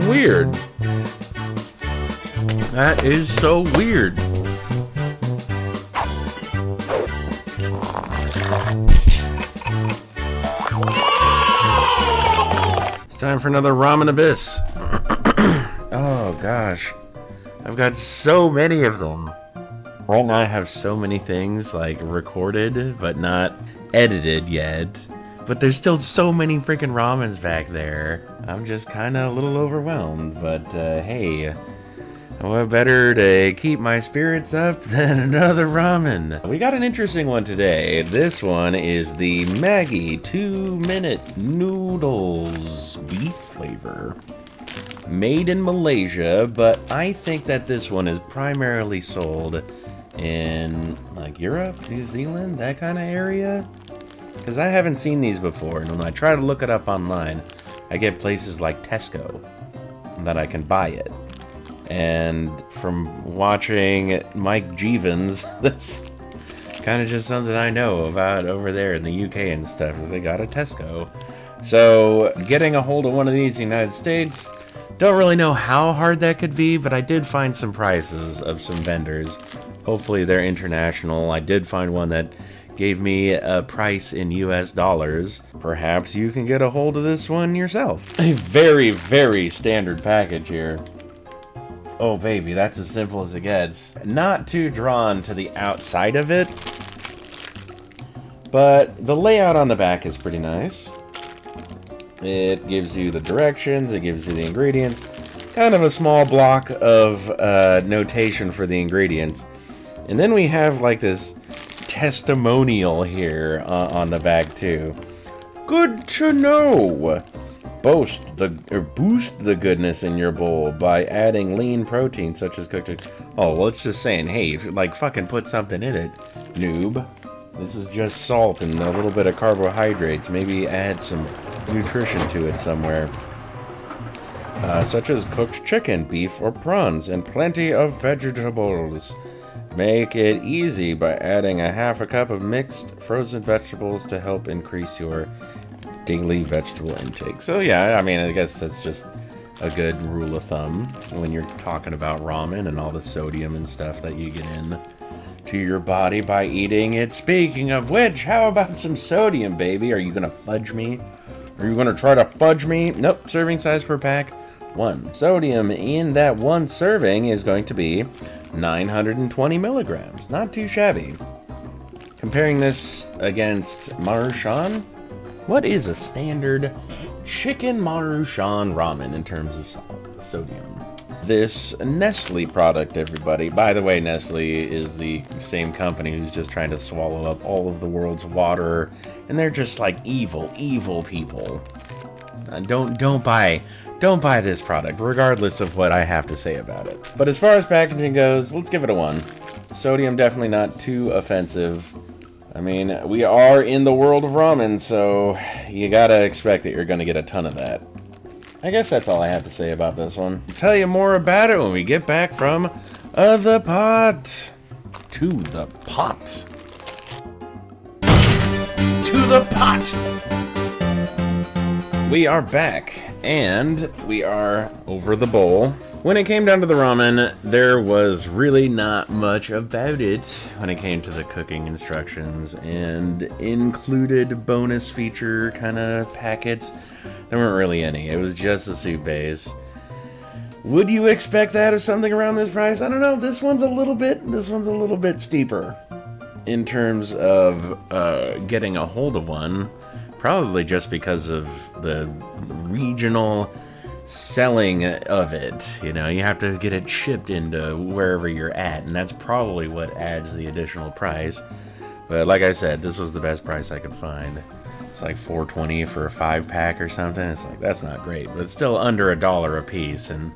weird. That is so weird. It's time for another Ramen Abyss. Oh gosh. I've got so many of them. Right now I have so many things like recorded but not edited yet. But there's still so many freaking ramens back there. I'm just kind of a little overwhelmed, but hey, what better to keep my spirits up than another ramen? We got an interesting one today. This one is the Maggie 2-minute noodles beef flavor. Made in Malaysia, but I think that this one is primarily sold in like Europe, New Zealand, that kind of area. Because I haven't seen these before, and when I try to look it up online, I get places like Tesco that I can buy it. And from watching Mike Jeevons, that's kind of just something I know about over there in the UK and stuff. They got a Tesco. So getting a hold of one of these in the United States, don't really know how hard that could be, but I did find some prices of some vendors. Hopefully they're international. I did find one that gave me a price in US dollars. Perhaps you can get a hold of this one yourself. A very, very standard package here. Oh baby, that's as simple as it gets. Not too drawn to the outside of it, but the layout on the back is pretty nice. It gives you the directions, it gives you the ingredients, kind of a small block of notation for the ingredients. And then we have like this testimonial here on the back too. Good to know. Boost the goodness in your bowl by adding lean protein such as cooked. Oh, well, it's just saying, hey, like fucking put something in it, noob. This is just salt and a little bit of carbohydrates. Maybe add some nutrition to it somewhere. Such as cooked chicken, beef, or prawns, and plenty of vegetables. Make it easy by adding a half a cup of mixed frozen vegetables to help increase your daily vegetable intake. So yeah, I mean, I guess that's just a good rule of thumb when you're talking about ramen and all the sodium and stuff that you get in to your body by eating it. Speaking of which, how about some sodium, baby? Are you gonna fudge me? Are you gonna try to fudge me? Nope, serving size per pack, 1. Sodium in that one serving is going to be 920 milligrams. Not too shabby. Comparing this against Maruchan, what is a standard chicken Maruchan ramen in terms of sodium? This Nestle product, everybody. By the way, Nestle is the same company who's just trying to swallow up all of the world's water, and they're just like evil, evil people. Don't buy this product, regardless of what I have to say about it. But as far as packaging goes, let's give it a 1. Sodium definitely not too offensive. I mean, we are in the world of ramen, so you gotta expect that you're gonna get a ton of that. I guess that's all I have to say about this one. I'll tell you more about it when we get back from the pot. To the pot. To the pot! We are back, and we are over the bowl. When it came down to the ramen, there was really not much about it when it came to the cooking instructions and included bonus feature kind of packets. There weren't really any. It was just a soup base. Would you expect that of something around this price? I don't know. This one's a little bit steeper in terms of getting a hold of one. Probably just because of the regional selling of it. You know, you have to get it shipped into wherever you're at, and that's probably what adds the additional price. But like I said, this was the best price I could find. It's like $4.20 for a 5-pack or something. It's like, that's not great, but it's still under $1 a piece, and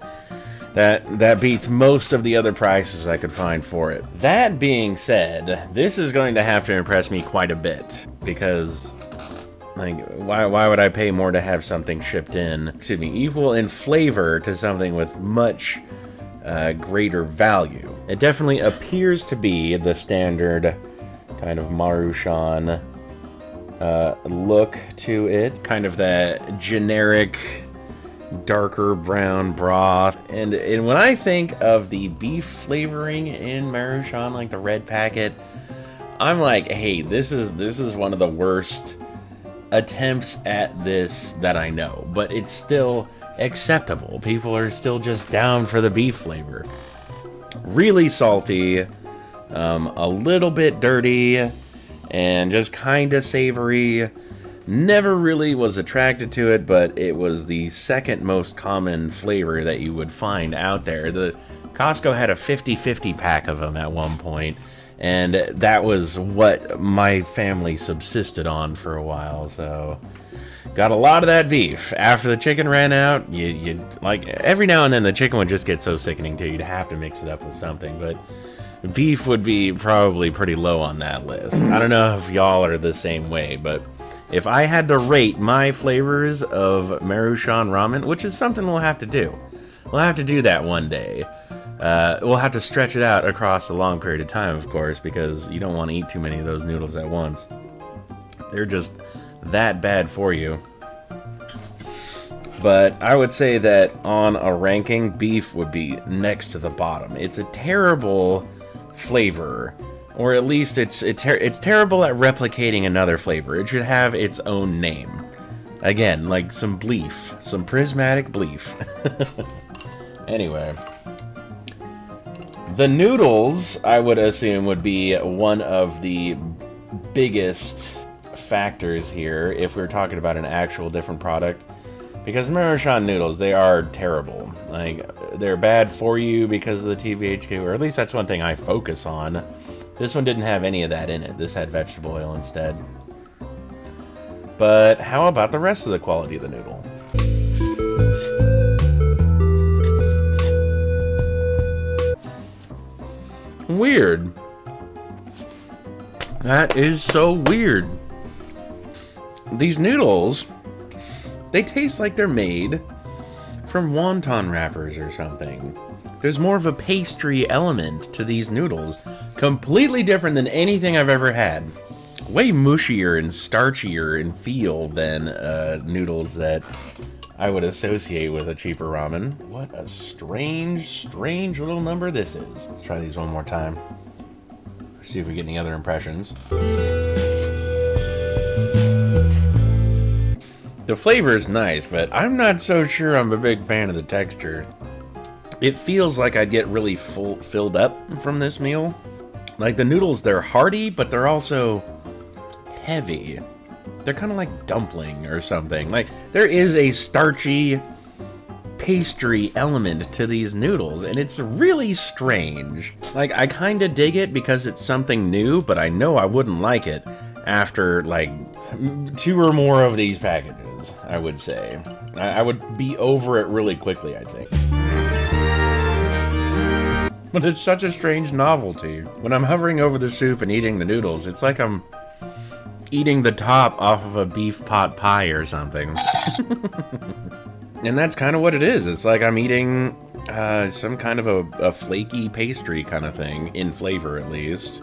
that beats most of the other prices I could find for it. That being said, this is going to have to impress me quite a bit, because like, why would I pay more to have something shipped in, equal in flavor to something with much greater value? It definitely appears to be the standard kind of Maruchan look to it. Kind of that generic darker brown broth. And when I think of the beef flavoring in Maruchan, like the red packet, I'm like, hey, this is one of the worst attempts at this that I know, but it's still acceptable. People are still just down for the beef flavor. Really salty, a little bit dirty, and just kind of savory. Never really was attracted to it, but it was the second most common flavor that you would find out there. The Costco had a 50-50 pack of them at one point, and that was what my family subsisted on for a while, so got a lot of that beef. After the chicken ran out, you like, every now and then the chicken would just get so sickening too, you'd have to mix it up with something, but beef would be probably pretty low on that list. I don't know if y'all are the same way, but if I had to rate my flavors of Maruchan ramen, which is something we'll have to do. We'll have to do that one day. We'll have to stretch it out across a long period of time, of course, because you don't want to eat too many of those noodles at once. They're just that bad for you. But I would say that on a ranking, beef would be next to the bottom. It's a terrible flavor. Or at least it's terrible at replicating another flavor. It should have its own name. Again, like some bleef. Some prismatic bleef. Anyway. The noodles, I would assume, would be one of the biggest factors here if we're talking about an actual different product. Because Maruchan noodles, they are terrible. Like, they're bad for you because of the TVHQ, or at least that's one thing I focus on. This one didn't have any of that in it. This had vegetable oil instead. But how about the rest of the quality of the noodle? Weird. That is so weird. These noodles, they taste like they're made from wonton wrappers or something. There's more of a pastry element to these noodles. Completely different than anything I've ever had. Way mushier and starchier in feel than noodles that I would associate with a cheaper ramen. What a strange little number this is. Let's try these one more time. See if we get any other impressions. The flavor is nice, but I'm not so sure I'm a big fan of the texture. It feels like I'd get really filled up from this meal. Like the noodles, they're hearty, but they're also heavy. They're kind of like dumpling or something. Like there is a starchy pastry element to these noodles, and it's really strange. Like I kind of dig it because it's something new, but I know I wouldn't like it after like 2 or more of these packages, I would say. I would be over it really quickly, I think. But it's such a strange novelty. When I'm hovering over the soup and eating the noodles, it's like I'm eating the top off of a beef pot pie or something. And that's kind of what it is. It's like I'm eating some kind of a flaky pastry kind of thing, in flavor at least,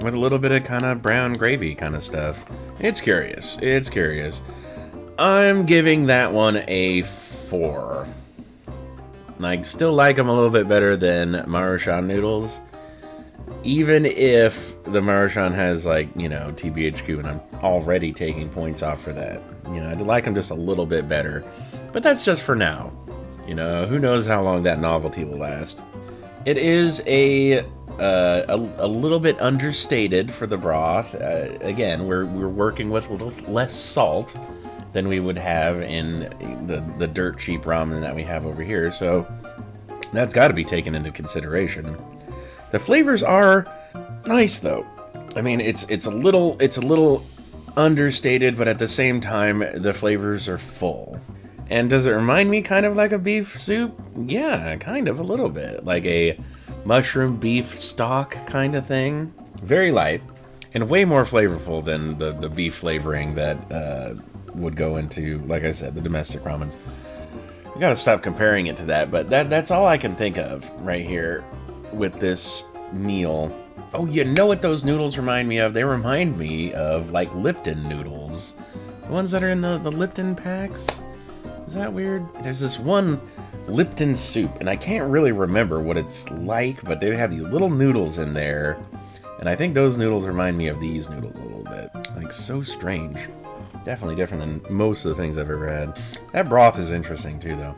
with a little bit of kind of brown gravy kind of stuff. It's curious. It's curious. I'm giving that one a 4. Like, still like them a little bit better than Maruchan noodles. Even if the Maruchan has, like, you know, TBHQ, and I'm already taking points off for that. You know, I'd like them just a little bit better. But that's just for now. You know, who knows how long that novelty will last. It is a little bit understated for the broth. Again, we're working with a little less salt than we would have in the dirt cheap ramen that we have over here, so that's got to be taken into consideration. The flavors are nice though. I mean, it's a little understated, but at the same time the flavors are full. And does it remind me kind of like a beef soup? Yeah, kind of a little bit, like a mushroom beef stock kind of thing. Very light and way more flavorful than the beef flavoring that would go into, like I said, the domestic ramens. You gotta stop comparing it to that, but that's all I can think of right here with this meal. Oh, you know what those noodles remind me of? They remind me of like Lipton noodles. The ones that are in the Lipton packs. Is that weird? There's this one Lipton soup, and I can't really remember what it's like, but they have these little noodles in there, and I think those noodles remind me of these noodles a little bit. Like, so strange. Definitely different than most of the things I've ever had. That broth is interesting, too, though.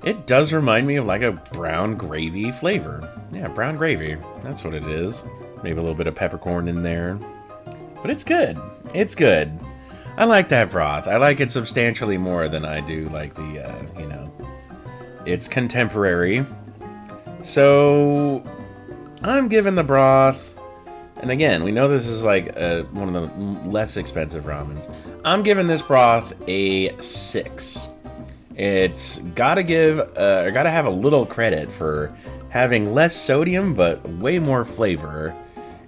It does remind me of, like, a brown gravy flavor. Yeah, brown gravy. That's what it is. Maybe a little bit of peppercorn in there. But it's good. It's good. I like that broth. I like it substantially more than I do like the, you know, it's contemporary. So, I'm giving the broth, and again, we know this is like one of the less expensive ramens. I'm giving this broth a 6. It's gotta have a little credit for having less sodium, but way more flavor,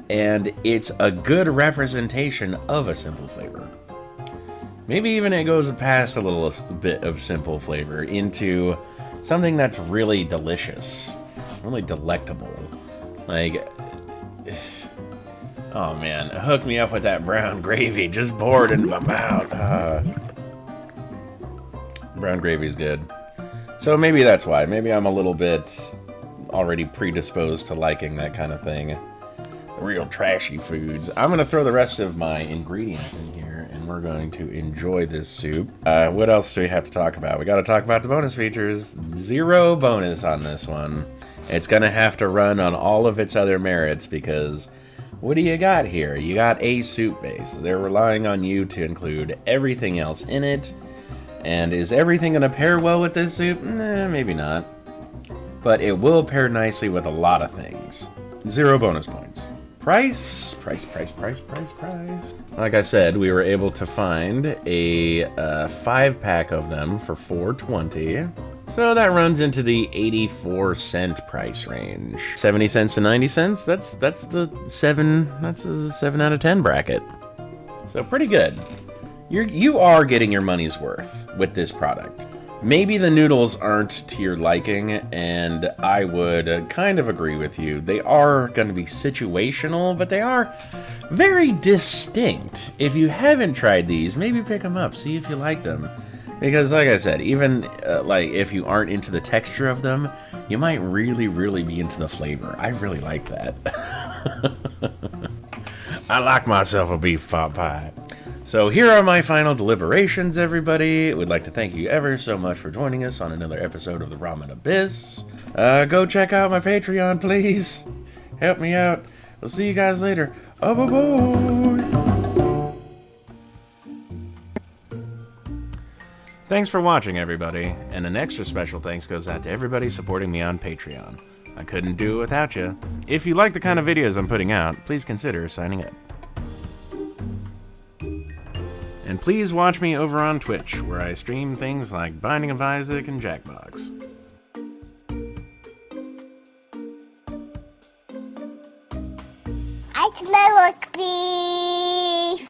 and it's a good representation of a simple flavor. Maybe even it goes past a little bit of simple flavor into something that's really delicious, really delectable. Like, oh man, hook me up with that brown gravy, just pour it into my mouth. Brown gravy's good. So maybe that's why. Maybe I'm a little bit already predisposed to liking that kind of thing. Real trashy foods. I'm going to throw the rest of my ingredients in here, and we're going to enjoy this soup. What else do we have to talk about? We got to talk about the bonus features. 0 bonus on this one. It's going to have to run on all of its other merits, because what do you got here? You got a soup base. They're relying on you to include everything else in it. And is everything going to pair well with this soup? Nah, maybe not. But it will pair nicely with a lot of things. 0 bonus points. Price. Like I said, we were able to find a 5-pack of them for $4.20. So that runs into the 84-cent price range. 70 cents to 90 cents. That's the 7 out of 10 bracket. So pretty good. You are getting your money's worth with this product. Maybe the noodles aren't to your liking, and I would kind of agree with you. They are going to be situational, but they are very distinct. If you haven't tried these, maybe pick them up, see if you like them. Because, like I said, even like if you aren't into the texture of them, you might really, really be into the flavor. I really like that. I like myself a beef pot pie. So here are my final deliberations, everybody. We'd like to thank you ever so much for joining us on another episode of the Ramen Abyss. Go check out my Patreon, please. Help me out. We'll see you guys later. Oh, boy. Thanks for watching, everybody. And an extra special thanks goes out to everybody supporting me on Patreon. I couldn't do it without you. If you like the kind of videos I'm putting out, please consider signing up. And please watch me over on Twitch, where I stream things like Binding of Isaac and Jackbox. I smell like beef.